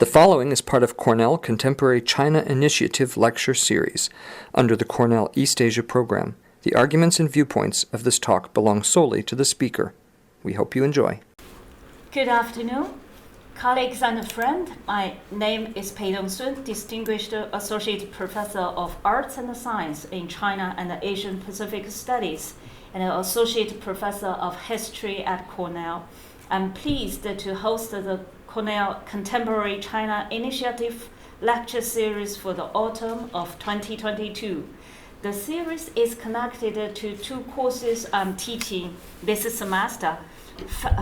The following is part of Cornell Contemporary China Initiative Lecture Series under the Cornell East Asia program. The arguments and viewpoints of this talk belong solely to the speaker. We hope you enjoy. Good afternoon, colleagues and friends. My name is Pei Dongsun, Distinguished Associate Professor of Arts and Science in China and Asian Pacific Studies, and Associate Professor of History at Cornell. I'm pleased to host the Cornell Contemporary China Initiative Lecture Series for the autumn of 2022. The series is connected to two courses I'm teaching this semester: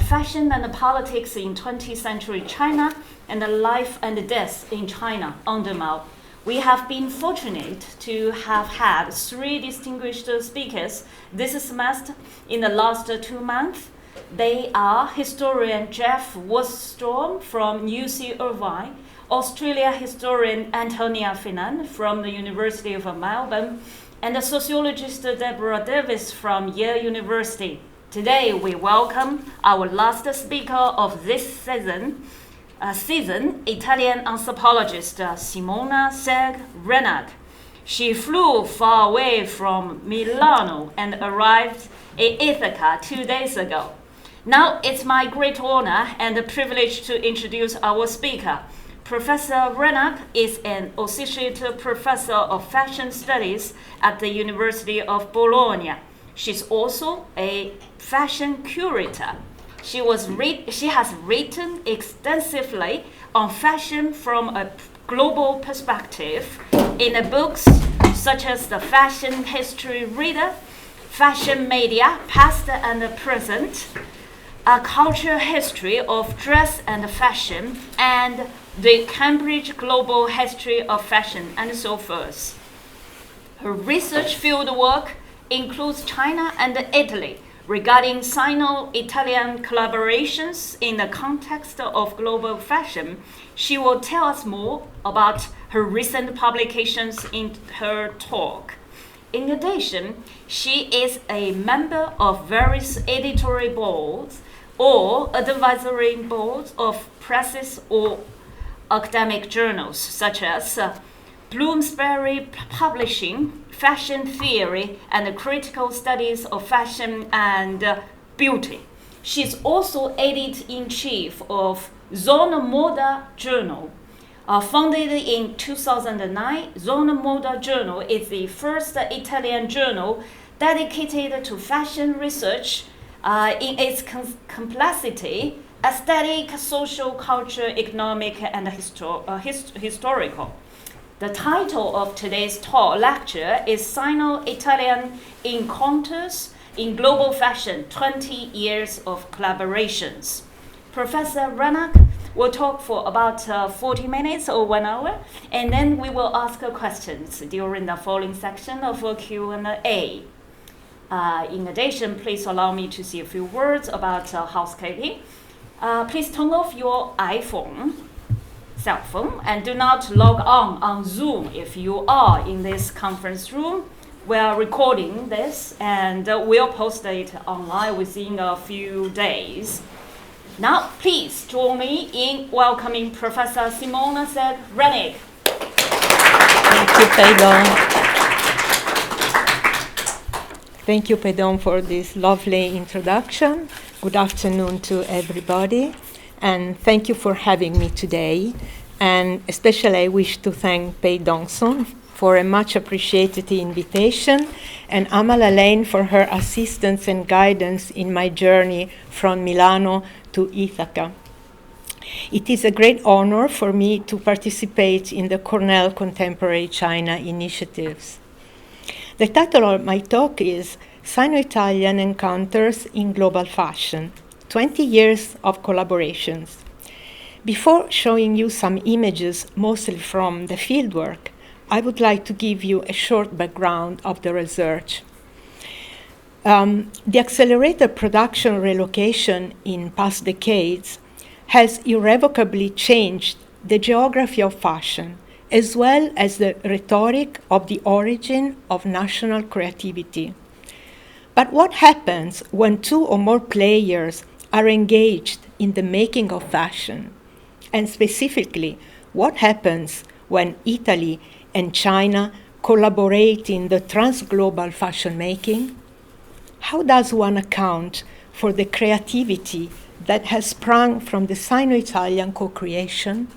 Fashion and Politics in 20th Century China and Life and Death in China under Mao. We have been fortunate to have had three distinguished speakers this semester in the last 2 months. They are historian Jeff Worstorm from UC Irvine, Australia historian Antonia Finan from the University of Melbourne, and the sociologist Deborah Davis from Yale University. Today we welcome our last speaker of this season, Italian anthropologist Simona Segre-Reinach. She flew far away from Milano and arrived in Ithaca 2 days ago. Now it's my great honor and privilege to introduce our speaker. Professor Reinach is an associate professor of fashion studies at the University of Bologna. She's also a fashion curator. She has written extensively on fashion from a global perspective in the books such as The Fashion History Reader, Fashion Media, Past and Present, A Cultural History of Dress and Fashion, and the Cambridge Global History of Fashion, and so forth. Her research fieldwork includes China and Italy regarding Sino-Italian collaborations in the context of global fashion. She will tell us more about her recent publications in her talk. In addition, she is a member of various editorial boards or advisory boards of presses or academic journals such as Bloomsbury Publishing, Fashion Theory, and Critical Studies of Fashion and Beauty. She's also editor-in-chief of Zona Moda Journal. Founded in 2009, Zona Moda Journal is the first Italian journal dedicated to fashion research in its complexity, aesthetic, social, cultural, economic, and historical. The title of today's talk lecture is Sino-Italian Encounters in Global Fashion, 20 Years of Collaborations. Professor Reinach will talk for about 40 minutes or 1 hour, and then we will ask questions during the following section of a Q&A. In addition, please allow me to say a few words about housekeeping. Please turn off your cell phone, and do not log on Zoom if you are in this conference room. We are recording this and we'll post it online within a few days. Now, please join me in welcoming Professor Simona Segre-Reinach. Thank you, Peidon. Thank you, Peidon, for this lovely introduction. Good afternoon to everybody, and thank you for having me today. And especially I wish to thank Pei Dongsun for a much appreciated invitation, and Amal Alain for her assistance and guidance in my journey from Milano to Ithaca. It is a great honor for me to participate in the Cornell Contemporary China Initiatives. The title of my talk is Sino-Italian Encounters in Global Fashion, 20 Years of Collaborations. Before showing you some images, mostly from the fieldwork, I would like to give you a short background of the research. The accelerated production relocation in past decades has irrevocably changed the geography of fashion, as well as the rhetoric of the origin of national creativity. But what happens when two or more players are engaged in the making of fashion? And specifically, what happens when Italy and China collaborate in the transglobal fashion making? How does one account for the creativity that has sprung from the Sino-Italian co-creation?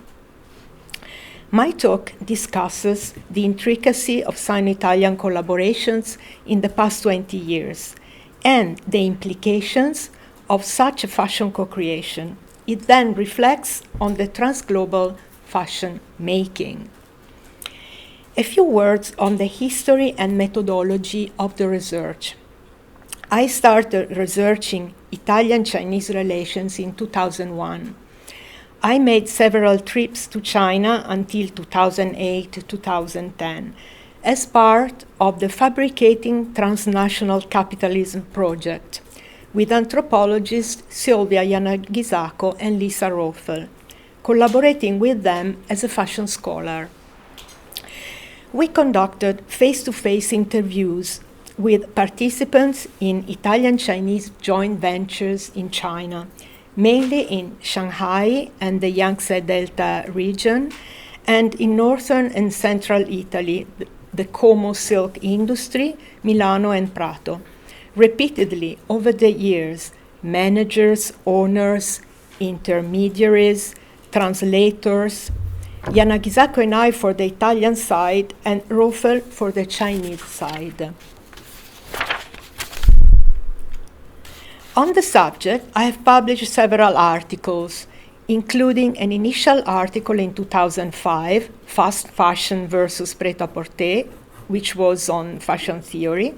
My talk discusses the intricacy of Sino-Italian collaborations in the past 20 years and the implications of such a fashion co-creation. It then reflects on the transglobal fashion making. A few words on the history and methodology of the research. I started researching Italian-Chinese relations in 2001. I made several trips to China until 2008-2010 as part of the Fabricating Transnational Capitalism project with anthropologists Sylvia Yanagisako and Lisa Roffel, collaborating with them as a fashion scholar. We conducted face-to-face interviews with participants in Italian-Chinese joint ventures in China, mainly in Shanghai and the Yangtze Delta region, and in northern and central Italy, the Como silk industry, Milano and Prato. Repeatedly over the years, managers, owners, intermediaries, translators, Yanagisako and I for the Italian side, and Roffel for the Chinese side. On the subject, I have published several articles, including an initial article in 2005, Fast Fashion versus Pret-a-Porter, which was on fashion theory,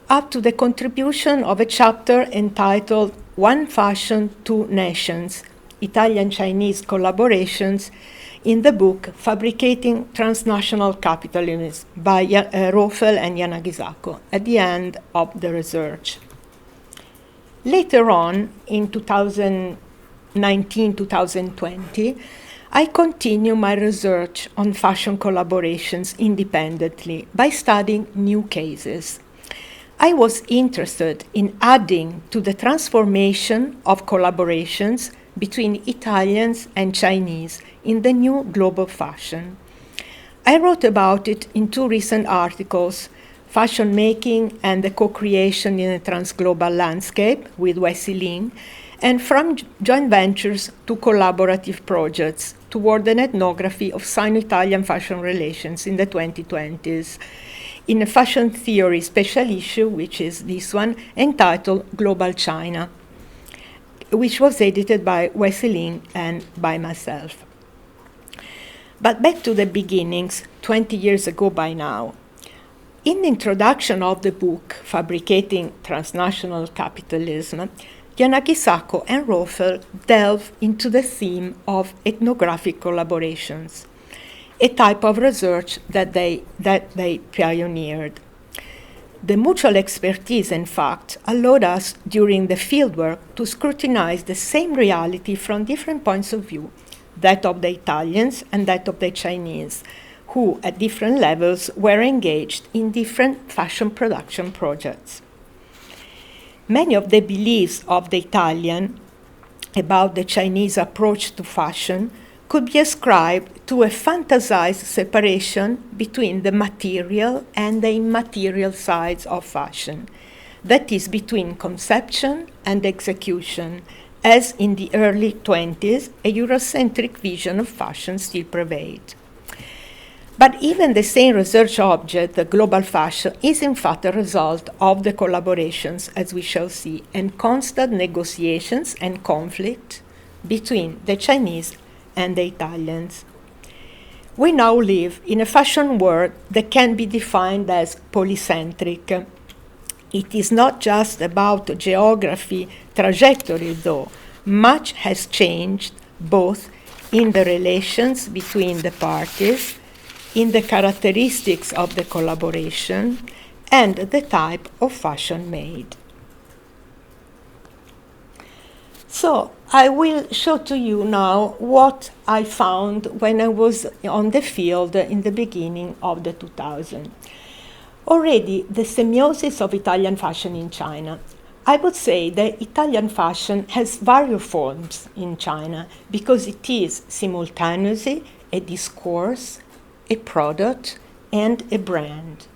up to the contribution of a chapter entitled One Fashion, Two Nations, Italian-Chinese Collaborations, in the book Fabricating Transnational Capitalism by Roffel and Yanagisako at the end of the research. Later on, in 2019-2020, I continue my research on fashion collaborations independently by studying new cases. I was interested in adding to the transformation of collaborations between Italians and Chinese in the new global fashion. I wrote about it in two recent articles, Fashion Making and the Co-Creation in a Transglobal Landscape with Wesley Ling, and From Joint Ventures to Collaborative Projects toward an ethnography of Sino-Italian fashion relations in the 2020s, in a fashion theory special issue, which is this one, entitled Global China, which was edited by Wesley Ling and by myself. But back to the beginnings, 20 years ago by now. In the introduction of the book, Fabricating Transnational Capitalism, Yanagisako and Roffel delve into the theme of ethnographic collaborations, a type of research that they pioneered. The mutual expertise, in fact, allowed us during the fieldwork to scrutinize the same reality from different points of view, that of the Italians and that of the Chinese, who at different levels were engaged in different fashion production projects. Many of the beliefs of the Italian about the Chinese approach to fashion could be ascribed to a fantasized separation between the material and the immaterial sides of fashion, that is, between conception and execution, as in the early 20s, a Eurocentric vision of fashion still prevailed. But even the same research object, the global fashion, is in fact a result of the collaborations, as we shall see, and constant negotiations and conflict between the Chinese and the Italians. We now live in a fashion world that can be defined as polycentric. It is not just about geography, trajectory, though. Much has changed, both in the relations between the parties, in the characteristics of the collaboration, and the type of fashion made. So I will show to you now what I found when I was on the field in the beginning of the 2000s. Already, the semiosis of Italian fashion in China I would say that Italian fashion has various forms in China because it is simultaneously a discourse, a product, and a brand.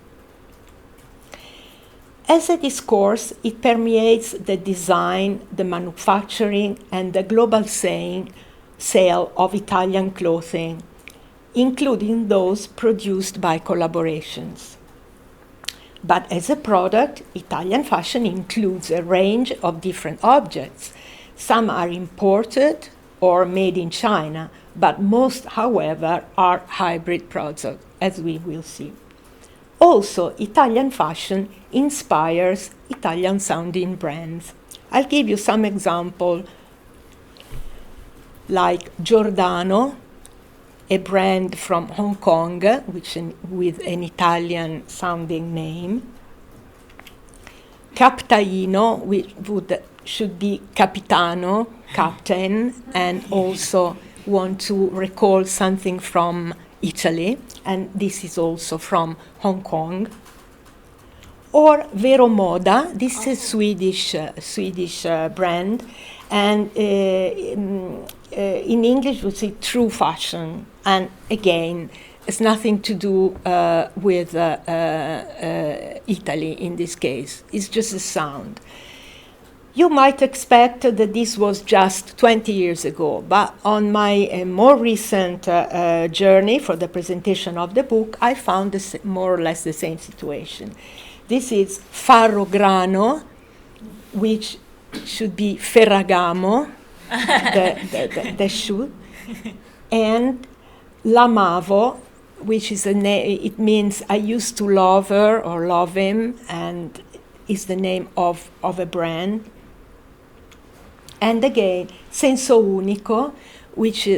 As a discourse, it permeates the design, the manufacturing, and the global sale of Italian clothing, including those produced by collaborations. But as a product, Italian fashion includes a range of different objects. Some are imported or made in China, but most, however, are hybrid products, as we will see. Also, Italian fashion inspires Italian-sounding brands. I'll give you some examples, like Giordano, a brand from Hong Kong, with an Italian-sounding name. Captaino, which should be Capitano, captain, and also want to recall something from Italy, and this is also from Hong Kong. Or Vero Moda, this is a Swedish brand, and in English we say true fashion, and again, it's nothing to do with Italy in this case. It's just a sound. You might expect that this was just 20 years ago, but on my more recent journey for the presentation of the book, I found more or less the same situation. This is Farro-Grano, which should be Ferragamo, the shoe, and L'Amavo, which is it means I used to love her or love him, and is the name of a brand. And again, Senso Unico, which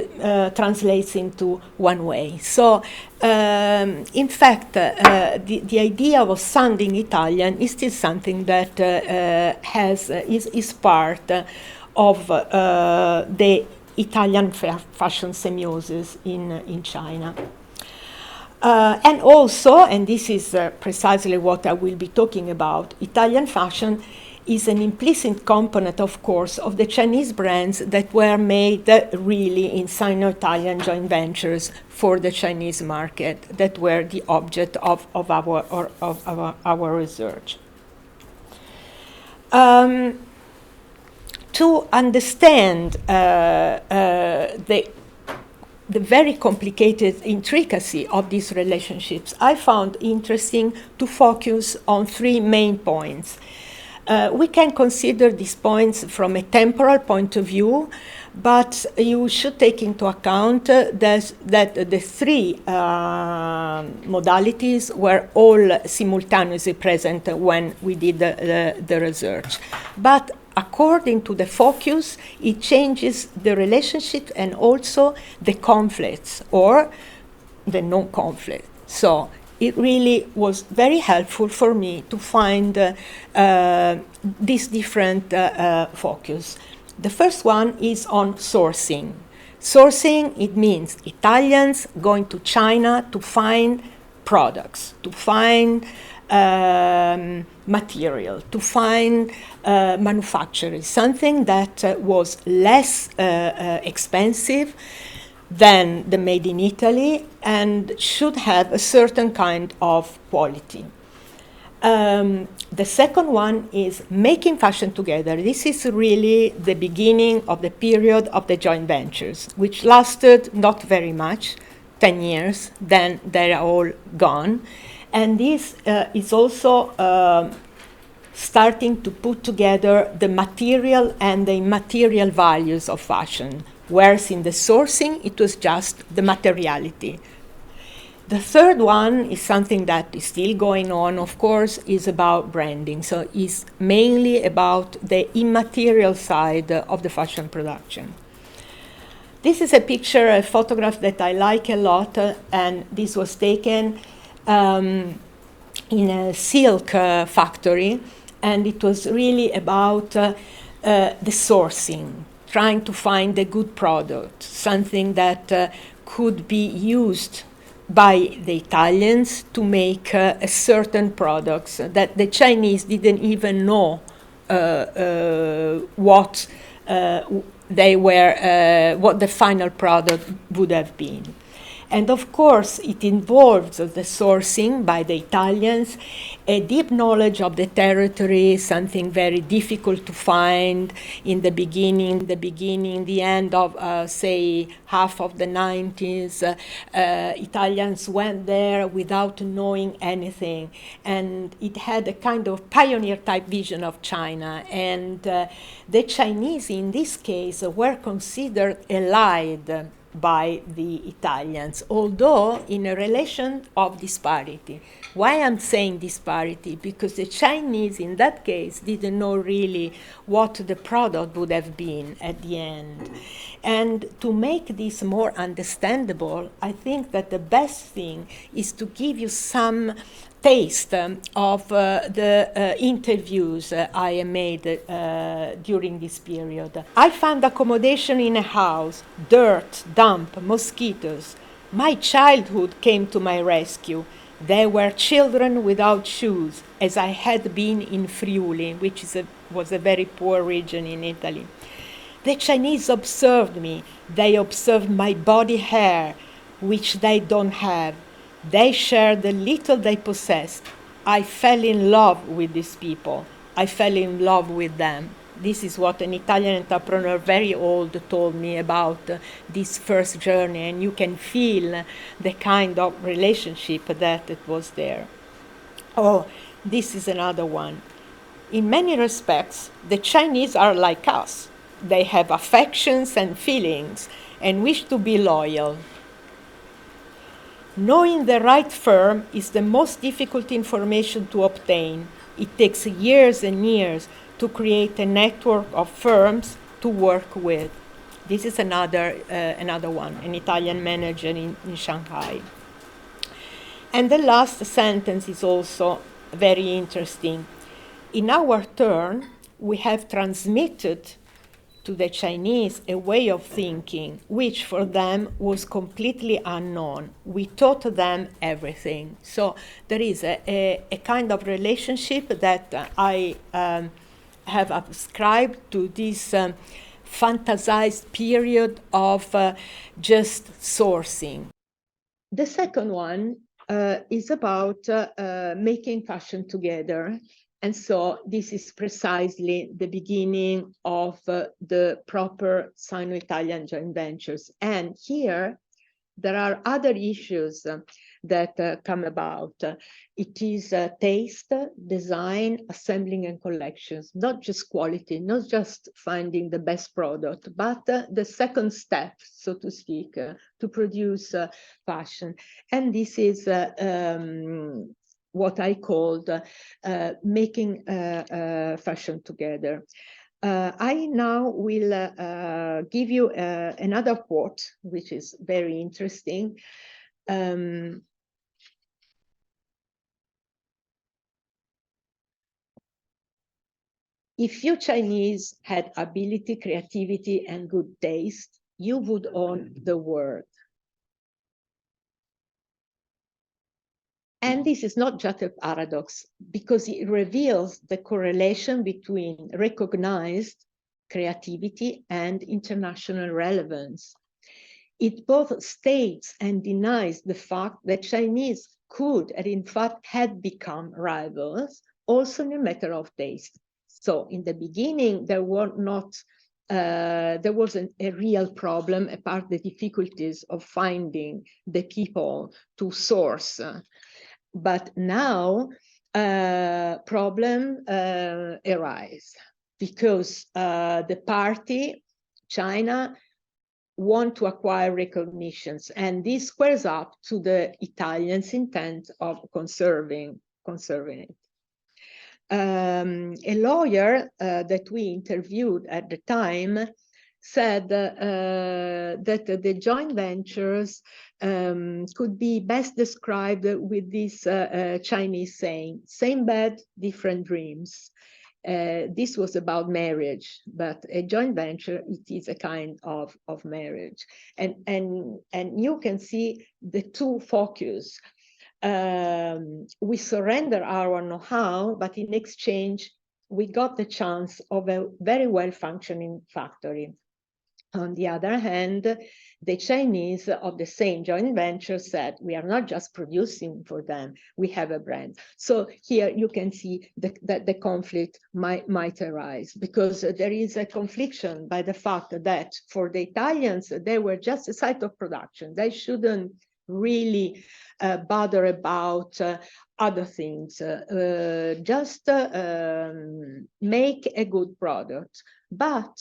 translates into one way. So, in fact, the idea of sounding Italian is still something that is part of the Italian fashion semiosis in China. And also, and this is precisely what I will be talking about, Italian fashion is an implicit component, of course, of the Chinese brands that were made really in Sino-Italian joint ventures for the Chinese market, that were the object of our research. To understand the very complicated intricacy of these relationships, I found interesting to focus on three main points. We can consider these points from a temporal point of view, but you should take into account that the three modalities were all simultaneously present when we did the research. But according to the focus, it changes the relationship and also the conflicts or the non-conflict. So it really was very helpful for me to find this different focus. The first one is on sourcing. Sourcing, it means Italians going to China to find products, to find material, to find manufacturers, something that was less expensive than the made in Italy and should have a certain kind of quality. The second one is making fashion together. This is really the beginning of the period of the joint ventures, which lasted not very much, 10 years, then they are all gone. And this is also starting to put together the material and the immaterial values of fashion, whereas in the sourcing, it was just the materiality. The third one is something that is still going on, of course, is about branding. So it's mainly about the immaterial side of the fashion production. This is a picture, a photograph that I like a lot, and this was taken in a silk factory, and it was really about the sourcing, trying to find a good product, something that could be used by the Italians to make a certain products that the Chinese didn't even know what they were, what the final product would have been. And of course, it involves the sourcing by the Italians, a deep knowledge of the territory, something very difficult to find in the beginning, the end of, say, half of the 90s. Italians went there without knowing anything. And it had a kind of pioneer-type vision of China. And the Chinese, in this case, were considered allied by the Italians, although in a relation of disparity. Why I'm saying disparity? Because the Chinese in that case didn't know really what the product would have been at the end. And to make this more understandable, I think that the best thing is to give you some taste of the interviews I made during this period. I found accommodation in a house, dirt, damp, mosquitoes. My childhood came to my rescue. There were children without shoes, as I had been in Friuli, which was a very poor region in Italy. The Chinese observed me. They observed my body hair, which they don't have. They shared the little they possessed. I fell in love with these people. I fell in love with them. This is what an Italian entrepreneur, very old, told me about this first journey, and you can feel the kind of relationship that it was there. Oh, this is another one. In many respects, the Chinese are like us. They have affections and feelings and wish to be loyal. Knowing the right firm is the most difficult information to obtain. It takes years and years to create a network of firms to work with. This is another one, an Italian manager in Shanghai. And the last sentence is also very interesting. In our turn, we have transmitted to the Chinese a way of thinking, which for them was completely unknown. We taught them everything. So there is a kind of relationship that I have ascribed to this fantasized period of just sourcing. The second one is about making fashion together. And so this is precisely the beginning of the proper Sino-Italian joint ventures. And here, there are other issues that come about. It is taste, design, assembling, and collections, not just quality, not just finding the best product, but the second step, so to speak, to produce fashion. And this is what I called making fashion together. I now will give you another quote, which is very interesting. If you Chinese had ability, creativity, and good taste, you would own the world. And this is not just a paradox, because it reveals the correlation between recognized creativity and international relevance. It both states and denies the fact that Chinese could, and in fact had become rivals, also in a matter of taste. So in the beginning, there wasn't a real problem apart the difficulties of finding the people to source. But now problem arise because the party, China, want to acquire recognitions, and this squares up to the Italians' intent of conserving it. A lawyer that we interviewed at the time said that the joint ventures could be best described with this Chinese saying, same bed, different dreams. This was about marriage, but a joint venture, it is a kind of marriage. And you can see the two focus. We surrender our know-how, but in exchange, we got the chance of a very well-functioning factory. On the other hand, the Chinese of the same joint venture said, we are not just producing for them, we have a brand. So here you can see that the conflict might arise, because there is a confliction by the fact that for the Italians, they were just a site of production. They shouldn't really bother about other things, just make a good product. But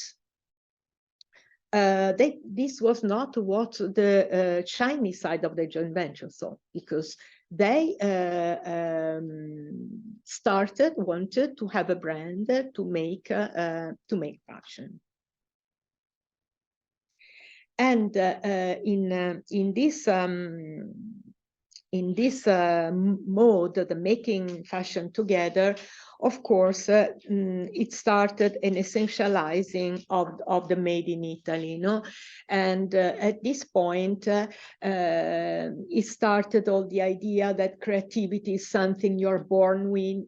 this was not what the Chinese side of the joint venture saw, because they wanted to have a brand to make fashion. And in this mode, the making fashion together, of course, it started an essentializing of the made in Italy, no? And at this point, it started all the idea that creativity is something you're born with,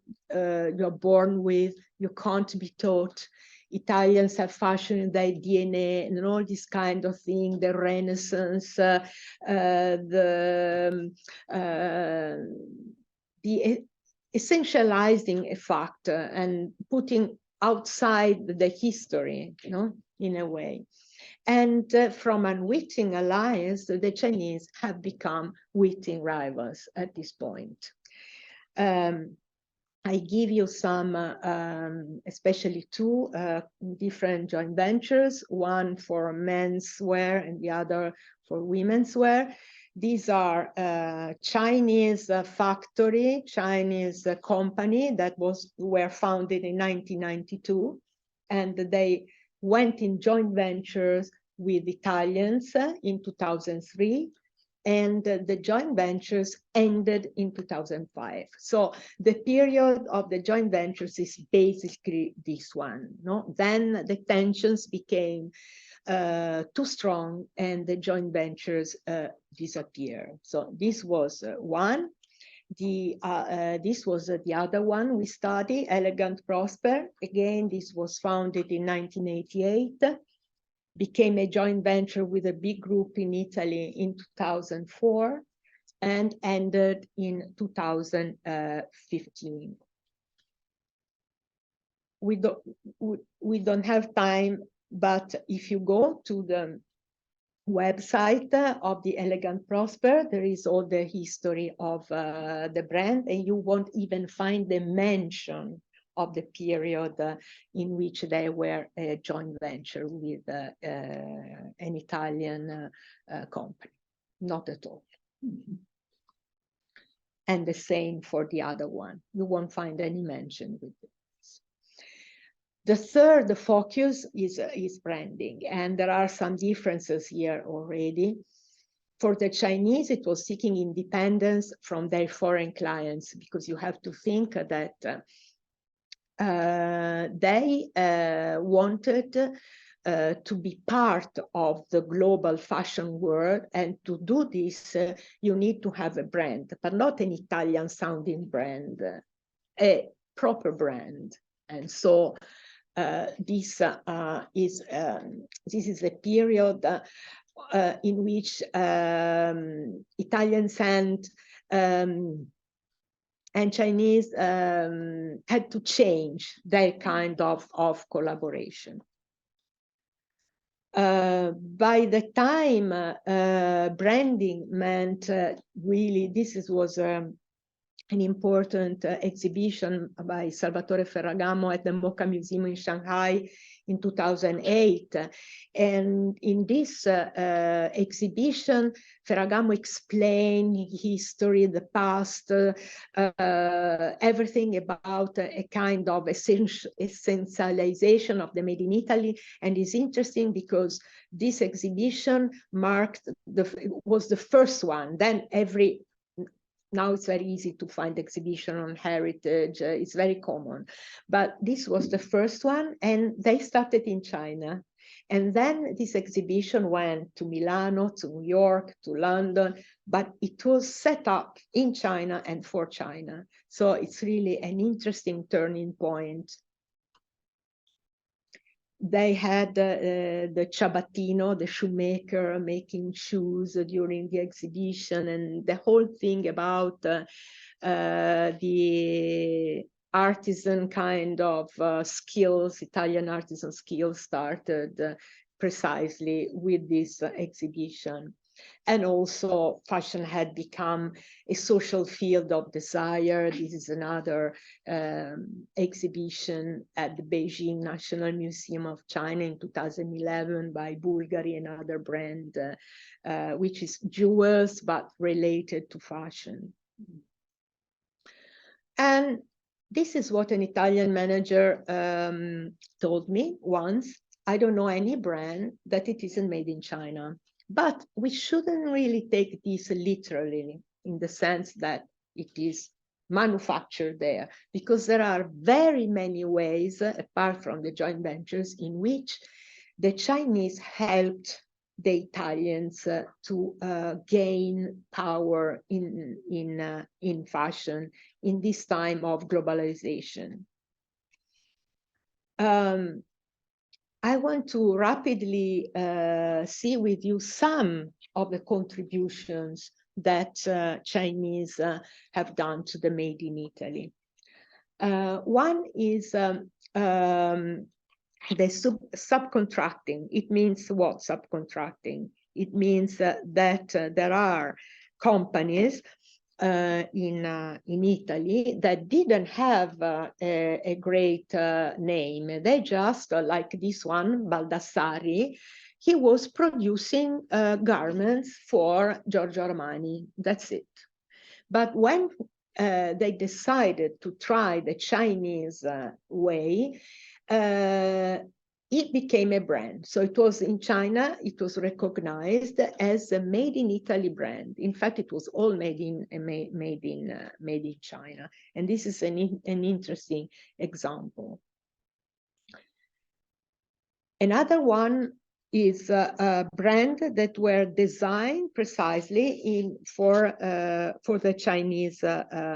you can't be taught. Italians have fashion in their DNA and all this kind of thing, the Renaissance, the essentializing a fact and putting outside the history, you know, in a way. And from unwitting alliance, the Chinese have become witting rivals at this point. I give you some, especially two different joint ventures, one for menswear and the other for women's wear. These are Chinese factory, Chinese company that were founded in 1992, and they went in joint ventures with Italians in 2003. And the joint ventures ended in 2005. So the period of the joint ventures is basically this one. No? Then the tensions became too strong and the joint ventures disappeared. So this was one. This was the other one we studied, Elegant Prosper. Again, this was founded in 1988. Became a joint venture with a big group in Italy in 2004 and ended in 2015. We don't have time, but if you go to the website of the Elegant Prosper, there is all the history of the brand, and you won't even find the mention of the period in which they were a joint venture with an Italian company. Not at all. Mm-hmm. And the same for the other one. You won't find any mention with this. The third focus is branding, and there are some differences here already. For the Chinese, it was seeking independence from their foreign clients, because you have to think that they wanted to be part of the global fashion world, and to do this, you need to have a brand, but not an Italian sounding brand, a proper brand. And so this is a period in which Italians and Chinese had to change their kind of collaboration. By the time branding meant really, this was an important exhibition by Salvatore Ferragamo at the MoCA Museum in Shanghai in 2008. And in this exhibition, Ferragamo explained history, the past, everything about a kind of essentialization of the made in Italy. And it's interesting because this exhibition was the first one. Then now it's very easy to find exhibition on heritage, it's very common. But this was the first one, and they started in China. And then this exhibition went to Milano, to New York, to London, but it was set up in China and for China. So it's really an interesting turning point they had the Ciabattino, the shoemaker, making shoes during the exhibition, and the whole thing about the artisan kind of skills, Italian artisan skills, started precisely with this exhibition. And also fashion had become a social field of desire. This is another exhibition at the Beijing National Museum of China in 2011 by Bulgari, another brand, which is jewels, but related to fashion. And this is what an Italian manager told me once. I don't know any brand that it isn't made in China. But we shouldn't really take this literally in the sense that it is manufactured there, because there are very many ways, apart from the joint ventures, in which the Chinese helped the Italians to gain power in fashion in this time of globalization. I want to rapidly see with you some of the contributions that Chinese have done to the Made in Italy. One is the subcontracting. It means what, subcontracting? It means that there are companies in Italy that didn't have a great name. They just, like this one, Baldassari, he was producing garments for Giorgio Armani. That's it. But when they decided to try the Chinese way, it became a brand. So it was in China, it was recognized as a made in Italy brand. In fact, it was all made in China. And this is an interesting example. Another one is a brand that were designed precisely for the Chinese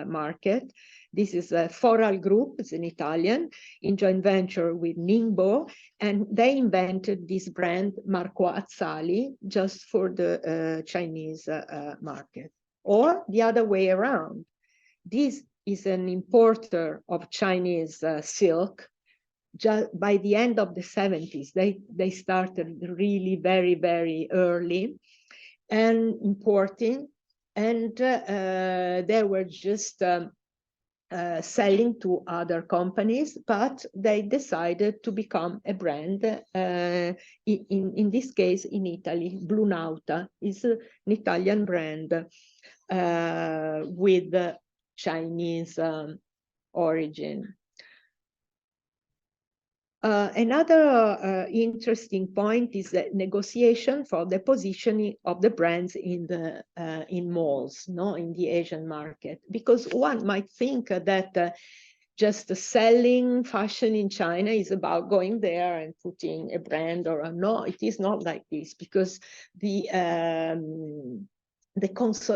market. This is a Foral Group, it's an Italian, in joint venture with Ningbo, and they invented this brand Marco Azzali just for the Chinese market. Or the other way around. This is an importer of Chinese silk. Just by the end of the 70s, they started really very, very early and importing, and they were just selling to other companies, but they decided to become a brand, in this case in Italy. Blue Nauta is an Italian brand with Chinese origin. Another interesting point is the negotiation for the positioning of the brands in malls, in the Asian market, because one might think that just selling fashion in China is about going there and putting a brand or no. It is not like this, because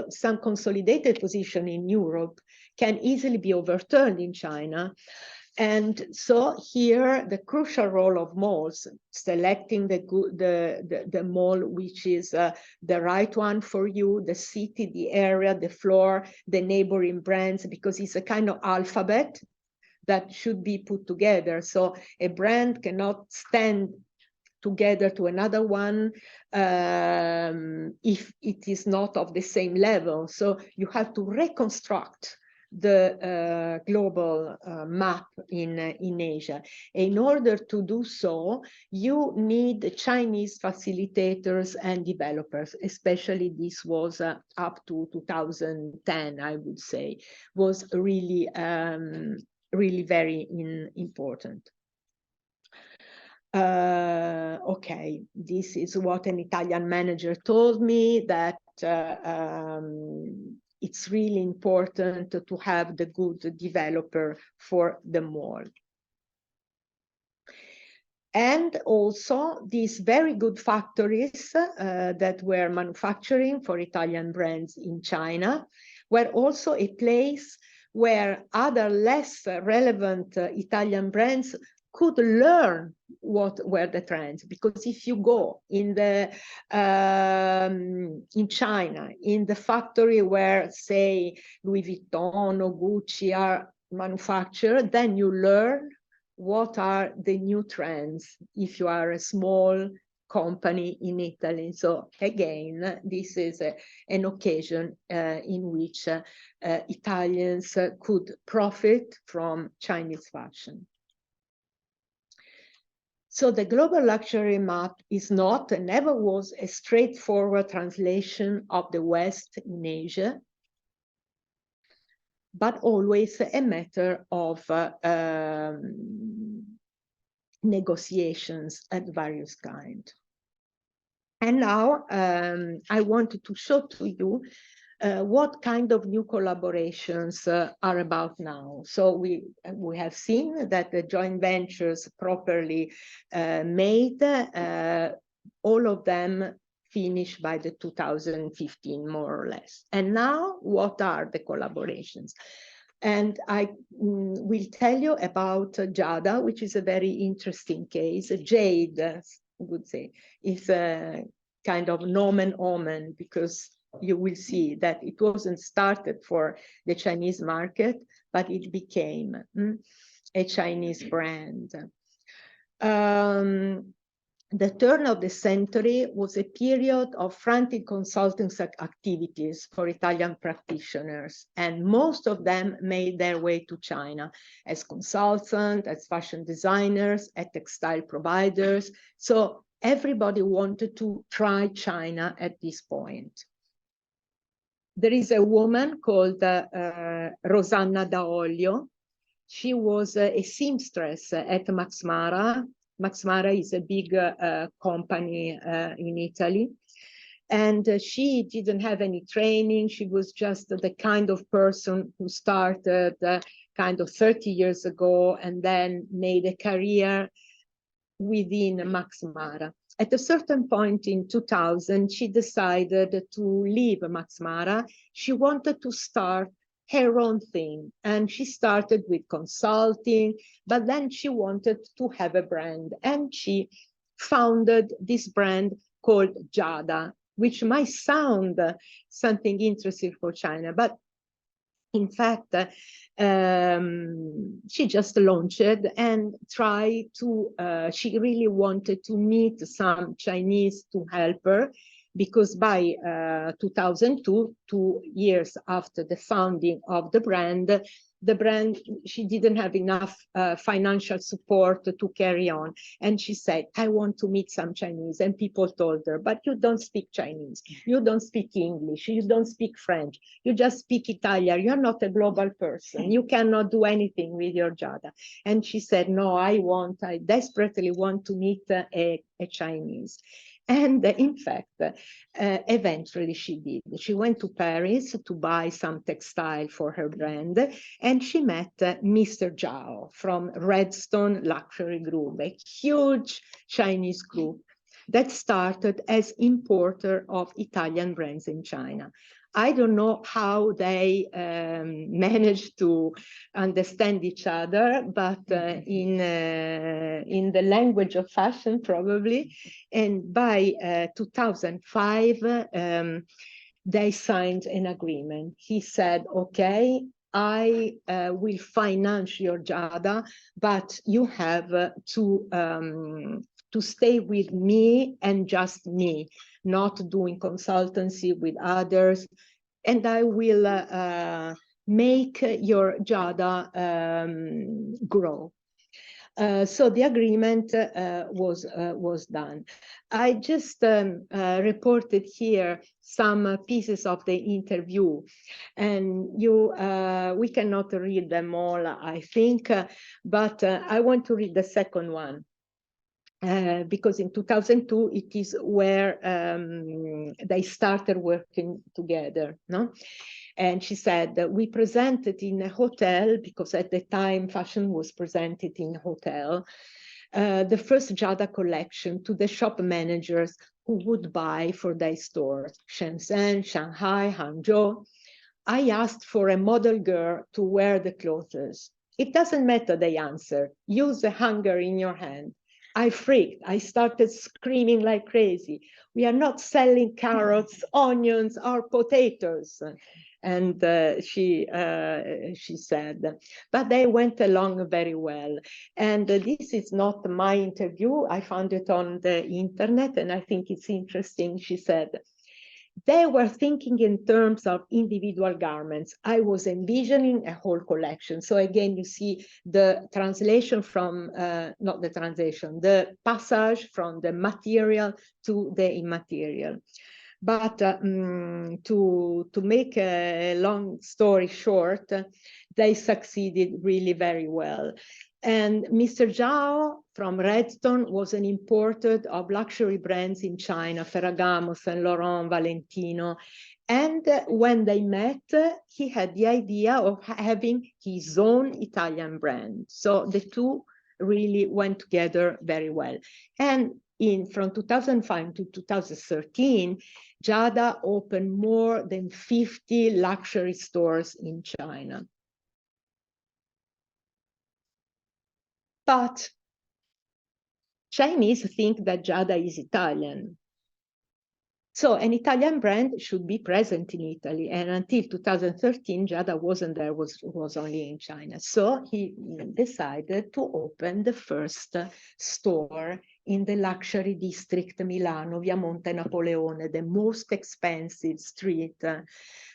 some consolidated position in Europe can easily be overturned in China. And so here, the crucial role of malls, selecting the mall which is the right one for you, the city, the area, the floor, the neighboring brands, because it's a kind of alphabet that should be put together. So a brand cannot stand together to another one if it is not of the same level. So you have to reconstruct the global map in Asia. In order to do so, you need Chinese facilitators and developers, especially this was up to 2010, I would say, was really, really very important. Okay, this is what an Italian manager told me, that it's really important to have the good developer for the mall. And also these very good factories that were manufacturing for Italian brands in China were also a place where other less relevant Italian brands could learn what were the trends, because if you go in the in China, in the factory where, say, Louis Vuitton or Gucci are manufactured, then you learn what are the new trends if you are a small company in Italy. So again, this is an occasion in which Italians could profit from Chinese fashion. So the global luxury map is not and never was a straightforward translation of the West in Asia, but always a matter of negotiations at various kinds. And now I wanted to show to you what kind of new collaborations are about now. So we have seen that the joint ventures properly made, all of them finished by the 2015, more or less. And now, what are the collaborations? And I will tell you about GIADA, which is a very interesting case. Jade, I would say, is a kind of nomen omen, because you will see that it wasn't started for the Chinese market, but it became a Chinese brand. The turn of the century was a period of frantic consulting activities for Italian practitioners, and most of them made their way to China as consultants, as fashion designers, as textile providers. So everybody wanted to try China at this point. There is a woman called Rosanna D'Aolio. She was a seamstress at Max Mara. Max Mara is a big company in Italy. And she didn't have any training. She was just the kind of person who started kind of 30 years ago and then made a career within Max Mara. At a certain point in 2000, she decided to leave Max Mara. She wanted to start her own thing, and she started with consulting, but then she wanted to have a brand, and she founded this brand called GIADA, which might sound something interesting for China, but in fact, she just launched and tried to, she really wanted to meet some Chinese to help her, because by 2002, 2 years after the founding of the brand, she didn't have enough financial support to carry on. And she said, I want to meet some Chinese. And people told her, but you don't speak Chinese. You don't speak English. You don't speak French. You just speak Italian. You're not a global person. You cannot do anything with your GIADA. And she said, no, I desperately want to meet a Chinese. And in fact, eventually she did. She went to Paris to buy some textile for her brand, and she met Mr. Zhao from Redstone Luxury Group, a huge Chinese group that started as importer of Italian brands in China. I don't know how they managed to understand each other, but in the language of fashion, probably. And by 2005, they signed an agreement. He said, okay, I will finance your GIADA, but you have to stay with me and just me, not doing consultancy with others. And I will make your GIADA grow. So the agreement was done. I just reported here some pieces of the interview, and we cannot read them all, I think, but I want to read the second one. Because in 2002, it is where they started working together, no? And she said that we presented in a hotel, because at the time fashion was presented in a hotel, the first GIADA collection to the shop managers who would buy for their stores, Shenzhen, Shanghai, Hangzhou. I asked for a model girl to wear the clothes. It doesn't matter, they answered. Use the hanger in your hand. I freaked. I started screaming like crazy. We are not selling carrots, onions, or potatoes. And she said, but they went along very well. And this is not my interview. I found it on the internet, and I think it's interesting. She said, they were thinking in terms of individual garments. I was envisioning a whole collection. So again, you see the translation from, not the translation, the passage from the material to the immaterial. But to make a long story short, they succeeded really very well. And Mr. Zhao from Redstone was an importer of luxury brands in China, Ferragamo, Saint Laurent, Valentino. And when they met, he had the idea of having his own Italian brand. So the two really went together very well. And from 2005 to 2013, GIADA opened more than 50 luxury stores in China. But Chinese think that GIADA is Italian. So an Italian brand should be present in Italy. And until 2013, GIADA wasn't there, was only in China. So he decided to open the first store in the luxury district, Milano, Via Monte Napoleone, the most expensive street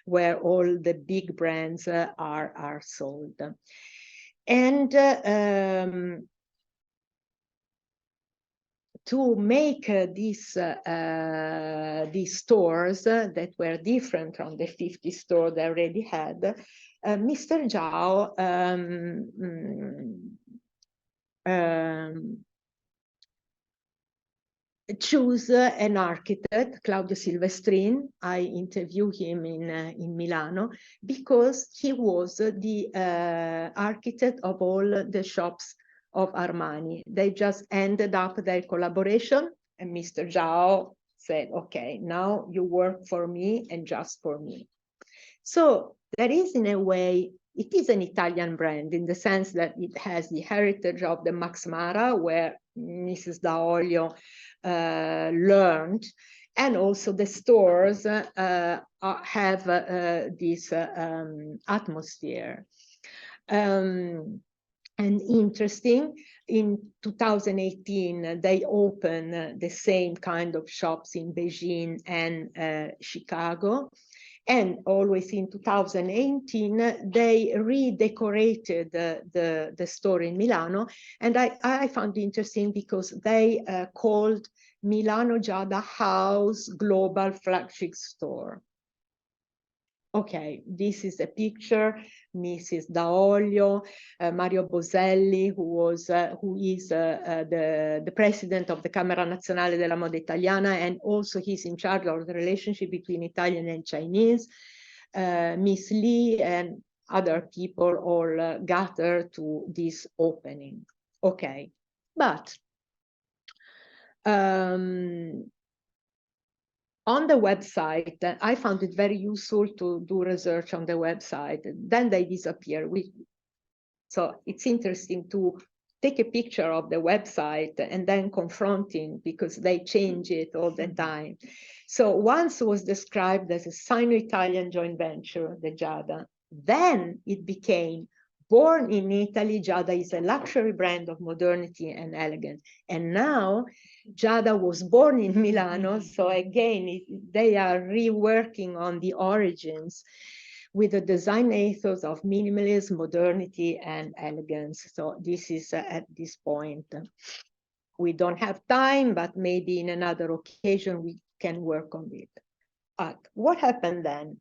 where all the big brands are sold. And to make these stores that were different from the 50 stores they already had, Mr. Zhao choose an architect, Claudio Silvestrin. I interviewed him in Milano because he was the architect of all the shops of Armani. They just ended up their collaboration, and Mr. Zhao said, okay, now you work for me and just for me. So there is, in a way, it is an Italian brand in the sense that it has the heritage of the Max Mara, where Mrs. D'Aolio learned, and also the stores have this atmosphere. And interesting, in 2018, they opened the same kind of shops in Beijing and Chicago. And always in 2018, they redecorated the store in Milano. And I found it interesting because they called Milano GIADA House Global Flagship Store. Okay, this is a picture, Mrs. D'Aolio, Mario Boselli, who is the president of the Camera Nazionale della Moda Italiana, and also he's in charge of the relationship between Italian and Chinese. Miss Lee and other people all gathered to this opening. Okay, but on the website, I found it very useful to do research on the website. Then they disappear. So it's interesting to take a picture of the website and then confronting, because they change it all the time. So once it was described as a Sino-Italian joint venture, the GIADA. Then it became born in Italy. GIADA is a luxury brand of modernity and elegance. And now GIADA was born in Milano. So again, they are reworking on the origins with the design ethos of minimalism, modernity, and elegance. So this is at this point. We don't have time, but maybe in another occasion we can work on it. But what happened then?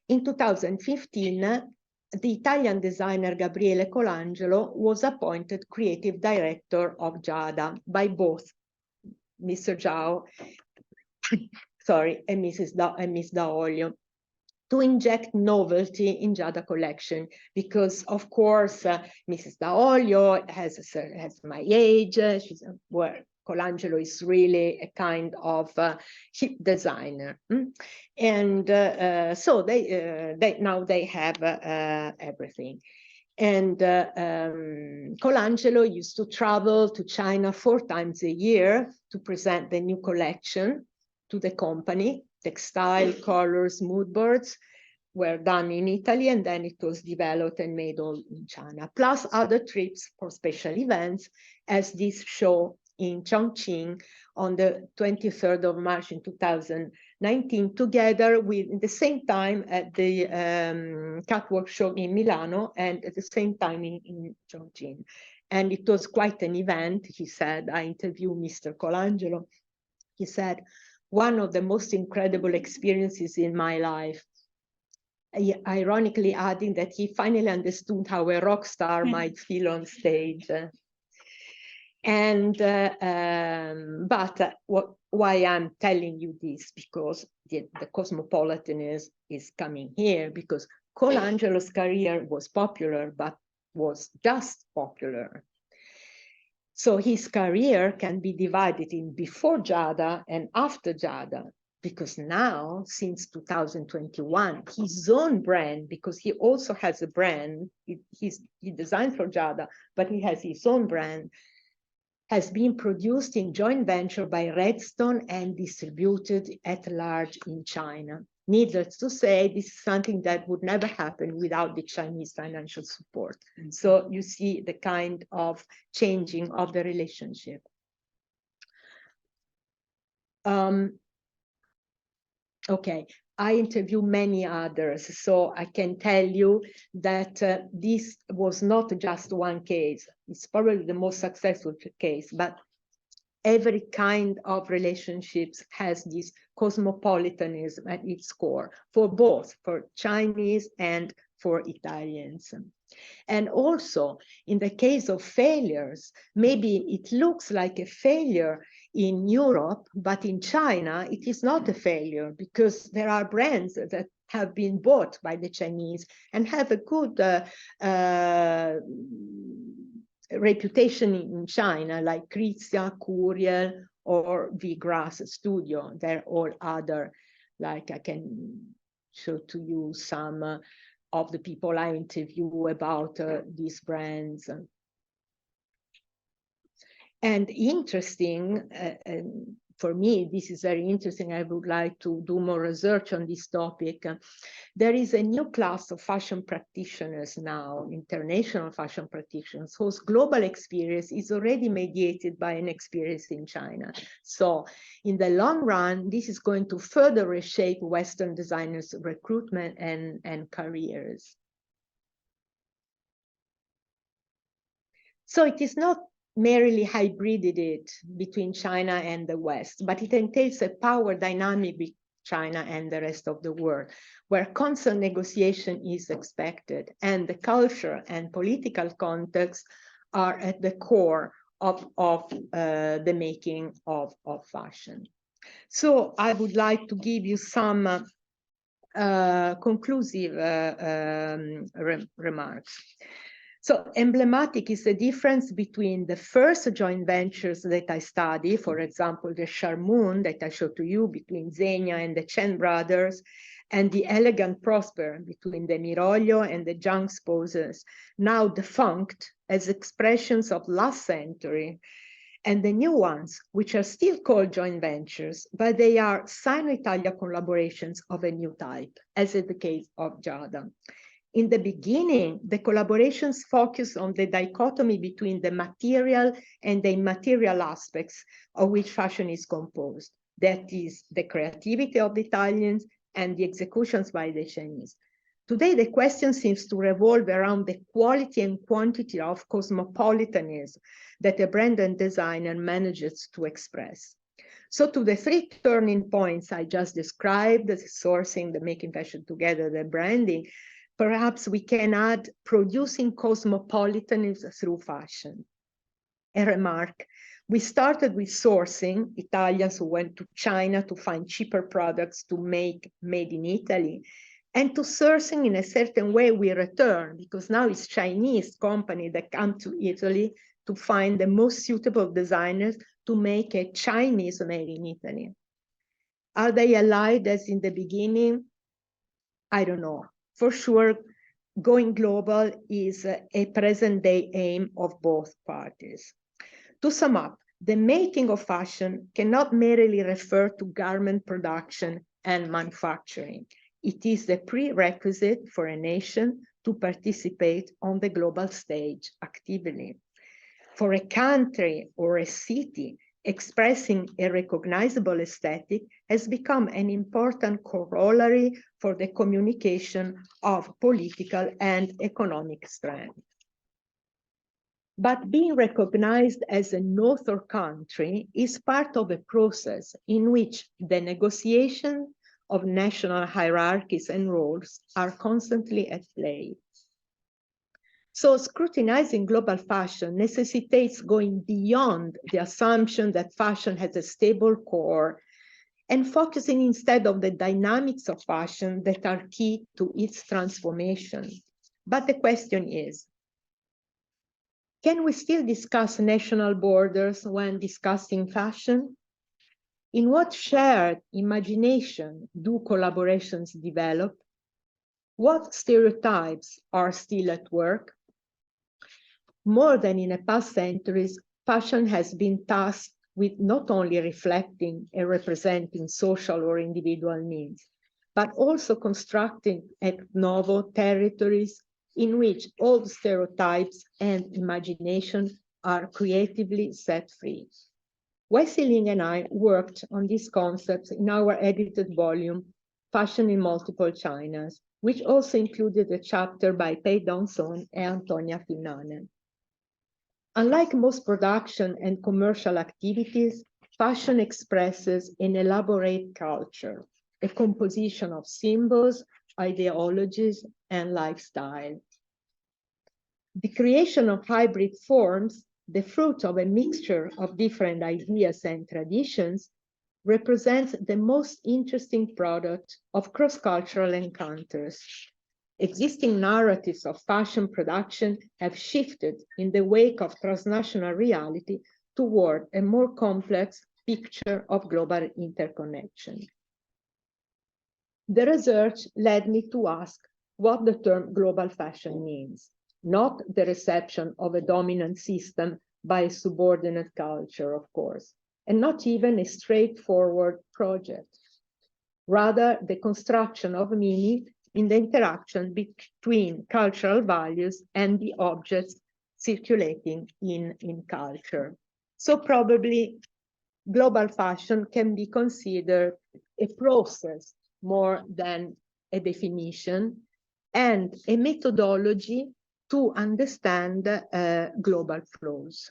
In 2015, the Italian designer Gabriele Colangelo was appointed creative director of GIADA by both Mr. Zhao, and Miss D'Aolio, to inject novelty in GIADA collection, because of course Mrs. D'Aolio has my age. She's Colangelo is really a kind of hip designer, and so they now they have everything. And Colangelo used to travel to China 4 times a year to present the new collection to the company. Textile, colors, mood boards were done in Italy, and then it was developed and made all in China, plus other trips for special events, as this show in Chongqing on the 23rd of March in 2019, together with, at the same time, at the catwalk show in Milano, and at the same time in Chongqing. And it was quite an event, he said. I interviewed Mr. Colangelo. He said, one of the most incredible experiences in my life, ironically adding that he finally understood how a rock star might feel on stage. And why I'm telling you this, because the cosmopolitanism is coming here, because Colangelo's career was popular, but was just popular. So his career can be divided in before GIADA and after GIADA, because now, since 2021, his own brand, because he also has a brand, he designed for GIADA, but he has his own brand, has been produced in joint venture by Redstone and distributed at large in China. Needless to say, this is something that would never happen without the Chinese financial support. So you see the kind of changing of the relationship. Okay, I interviewed many others, so I can tell you that this was not just one case. It's probably the most successful case, but every kind of relationships has this cosmopolitanism at its core, for both, for Chinese and for Italians. And also, in the case of failures, maybe it looks like a failure in Europe, but in China, it is not a failure, because there are brands that have been bought by the Chinese and have a good reputation in China, like Krizia, Curiel, or V-Grass Studio. They're all other, like I can show to you some of the people I interview about these brands. And interesting, for me, this is very interesting. I would like to do more research on this topic. There is a new class of fashion practitioners now, international fashion practitioners, whose global experience is already mediated by an experience in China. So in the long run, this is going to further reshape Western designers' recruitment and careers. So it is not merely hybrided between China and the West, but it entails a power dynamic between China and the rest of the world, where constant negotiation is expected, and the culture and political context are at the core of the making of fashion. So I would like to give you some conclusive remarks. So emblematic is the difference between the first joint ventures that I study, for example, the Charmoun that I showed to you between Zegna and the Chen brothers, and the Elegant Prosper between the Miroglio and the Zhang spouses, now defunct as expressions of last century, and the new ones, which are still called joint ventures, but they are Sino-Italian collaborations of a new type, as in the case of GIADA. In the beginning, the collaborations focus on the dichotomy between the material and the immaterial aspects of which fashion is composed. That is the creativity of the Italians and the executions by the Chinese. Today, the question seems to revolve around the quality and quantity of cosmopolitanism that a brand and designer manages to express. So to the 3 turning points I just described, the sourcing, the making fashion together, the branding, perhaps we can add producing cosmopolitanism through fashion. A remark, we started with sourcing, Italians who went to China to find cheaper products to make made in Italy, and to sourcing in a certain way we return, because now it's Chinese companies that come to Italy to find the most suitable designers to make a Chinese made in Italy. Are they allied as in the beginning? I don't know. For sure, going global is a present-day aim of both parties. To sum up, the making of fashion cannot merely refer to garment production and manufacturing. It is the prerequisite for a nation to participate on the global stage actively. For a country or a city, expressing a recognizable aesthetic has become an important corollary for the communication of political and economic strength. But being recognized as an author country is part of a process in which the negotiation of national hierarchies and roles are constantly at play. So scrutinizing global fashion necessitates going beyond the assumption that fashion has a stable core and focusing instead on the dynamics of fashion that are key to its transformation. But the question is, can we still discuss national borders when discussing fashion? In what shared imagination do collaborations develop? What stereotypes are still at work? More than in the past centuries, fashion has been tasked with not only reflecting and representing social or individual needs, but also constructing ex novo territories in which old stereotypes and imagination are creatively set free. Wesley Ling and I worked on these concepts in our edited volume, Fashion in Multiple Chinas, which also included a chapter by Pei Dong-sun and Antonia Finnanen. Unlike most production and commercial activities, fashion expresses an elaborate culture, a composition of symbols, ideologies, and lifestyle. The creation of hybrid forms, the fruit of a mixture of different ideas and traditions, represents the most interesting product of cross-cultural encounters. Existing narratives of fashion production have shifted in the wake of transnational reality toward a more complex picture of global interconnection. The research led me to ask what the term global fashion means, not the reception of a dominant system by a subordinate culture, of course, and not even a straightforward project. Rather, the construction of meaning in the interaction between cultural values and the objects circulating in culture. So probably global fashion can be considered a process more than a definition and a methodology to understand global flows.